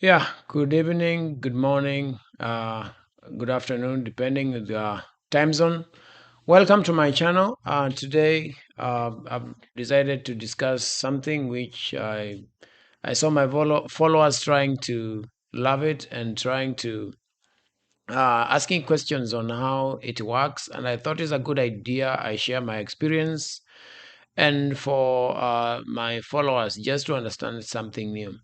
Yeah, good evening, good morning, good afternoon, depending on the time zone. Welcome to my channel. Today, I've decided to discuss something which I saw my followers trying to love it and trying to asking questions on how it works, and I thought it's a good idea. I share my experience and for my followers just to understand something new.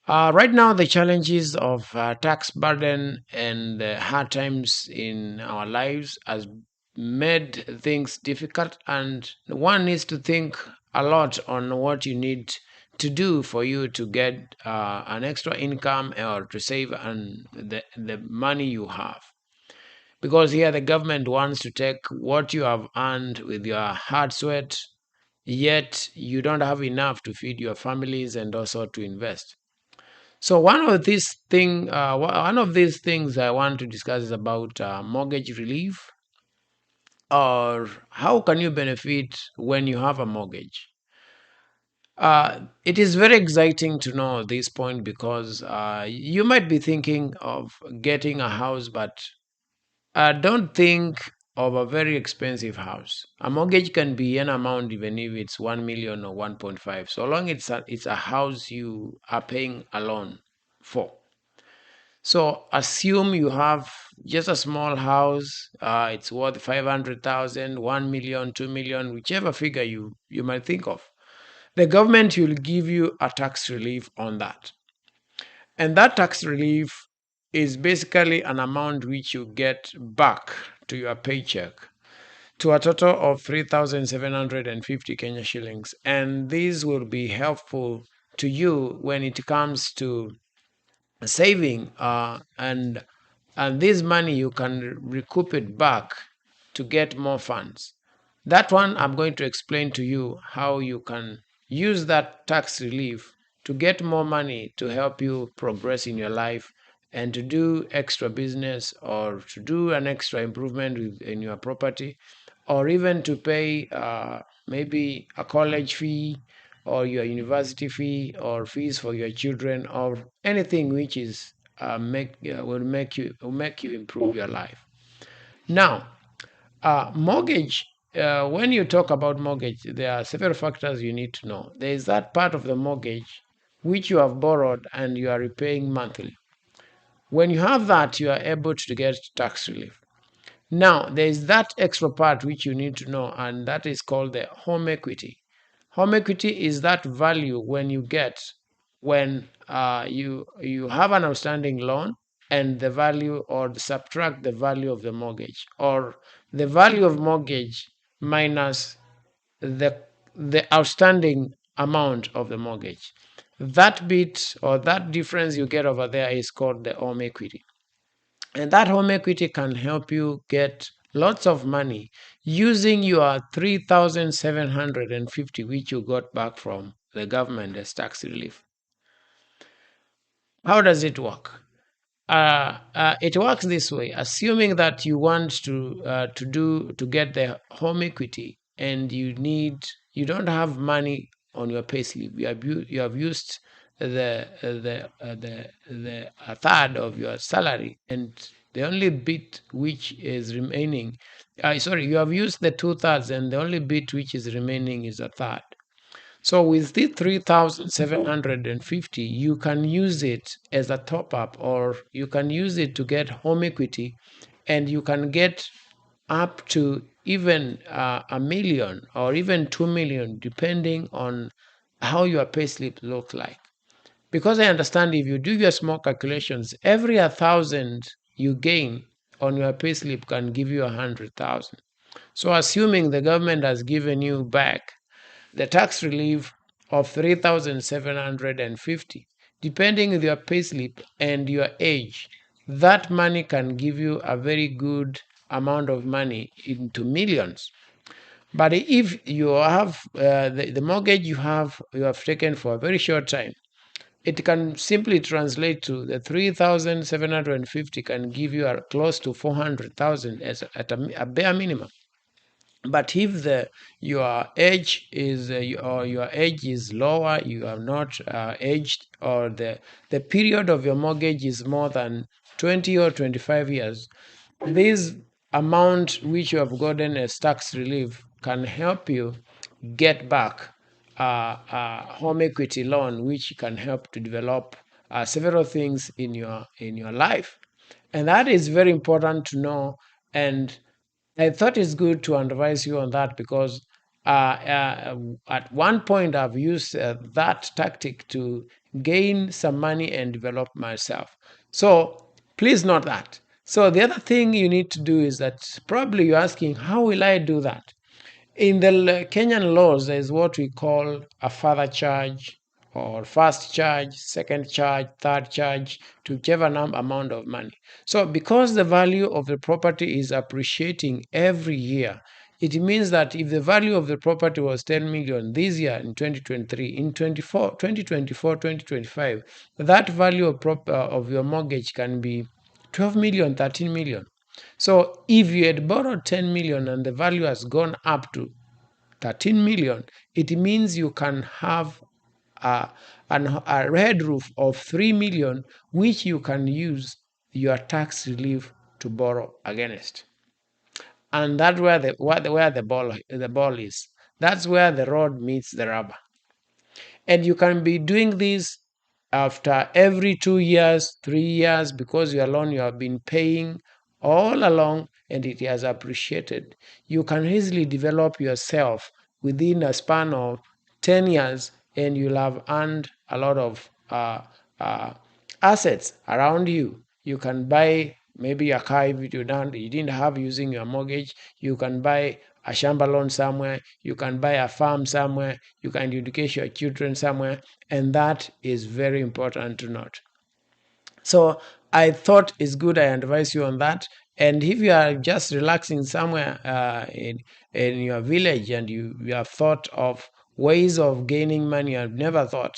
Right now, the challenges of tax burden and hard times in our lives has made things difficult, and one needs to think a lot on what you need to do for you to get an extra income or to save the money you have. Because here the government wants to take what you have earned with your hard sweat, yet you don't have enough to feed your families and also to invest. So one of these things I want to discuss is about mortgage relief, or how can you benefit when you have a mortgage. It is very exciting to know this point because you might be thinking of getting a house, but don't think of a very expensive house. A mortgage can be an amount even if it's 1 million or 1.5, so long it's a house you are paying a loan for. So assume you have just a small house. It's worth 500,000, 1 million, 2 million, whichever figure you might think of. The government will give you a tax relief on that. And that tax relief is basically an amount which you get back to your paycheck to a total of 3,750 Kenya shillings. And these will be helpful to you when it comes to saving, and this money you can recoup it back to get more funds. That one I'm going to explain to you how you can use that tax relief to get more money to help you progress in your life and to do extra business or to do an extra improvement in your property, or even to pay maybe a college fee or your university fee or fees for your children or anything which is will make you improve your life. Now, mortgage. When you talk about mortgage, there are several factors you need to know. There is that part of the mortgage which you have borrowed and you are repaying monthly. When you have that, you are able to get tax relief. Now, there is that extra part which you need to know, and that is called the home equity. Home equity is that value when you get when you have an outstanding loan and the value, or subtract the value of the mortgage, or the value of mortgage minus the the outstanding amount of the mortgage. That bit or that difference you get over there is called the home equity. And that home equity can help you get lots of money using your 3,750, which you got back from the government as tax relief. How does it work? It works this way: assuming that you want to get the home equity, and you don't have money on your payslip. You have used the a third of your salary, and the only bit which is remaining. Sorry, you have used the two thirds, and the only bit which is remaining is a third. So with the 3,750, you can use it as a top up, or you can use it to get home equity, and you can get up to even a million or even 2 million, depending on how your payslip looks like. Because I understand if you do your small calculations, every 1,000 you gain on your payslip can give you 100,000. So assuming the government has given you back the tax relief of 3,750, depending on your payslip and your age, that money can give you a very good amount of money into millions. But if you have the mortgage you have taken for a very short time, it can simply translate to the 3,750 can give you close to 400,000 as at a bare minimum. But if the your age is or your age is lower, you are not aged, or the period of your mortgage is more than 20 or 25 years, this amount which you have gotten as tax relief can help you get back a home equity loan, which can help to develop several things in your life, and that is very important to know. And I thought it's good to advise you on that because at one point I've used that tactic to gain some money and develop myself. So please note that. So the other thing you need to do is that probably you're asking, how will I do that? In the Kenyan laws, there is what we call a father charge, or first charge, second charge, third charge, to whichever amount of money. So, because the value of the property is appreciating every year, it means that if the value of the property was 10 million this year in 2023, in 2024, 2025, that value of your mortgage can be 12 million, 13 million. So if you had borrowed 10 million and the value has gone up to 13 million, it means you can have a, a red roof of 3 million, which you can use your tax relief to borrow against. And that's where the ball is. That's where the road meets the rubber. And you can be doing this after every 2 years, 3 years, because your loan you have been paying all along and it has appreciated. You can easily develop yourself within a span of 10 years, and you'll have earned a lot of uh, assets around you. You can buy maybe a car if you didn't have using your mortgage. You can buy a shamba loan somewhere. You can buy a farm somewhere. You can educate your children somewhere, and that is very important to note. So I thought it's good I advise you on that. And if you are just relaxing somewhere in your village and you have thought of ways of gaining money I've never thought,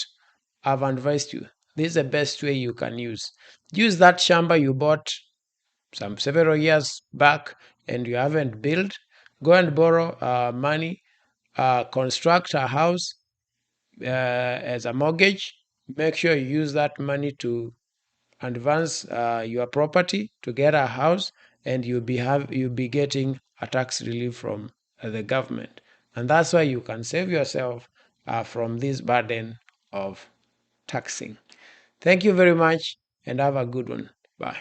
I've advised you. This is the best way you can use. Use that shamba you bought some several years back and you haven't built. Go and borrow money, construct a house as a mortgage. Make sure you use that money to advance your property to get a house, and you'll be getting a tax relief from the government, and that's why you can save yourself from this burden of taxing. Thank you very much, and have a good one. Bye.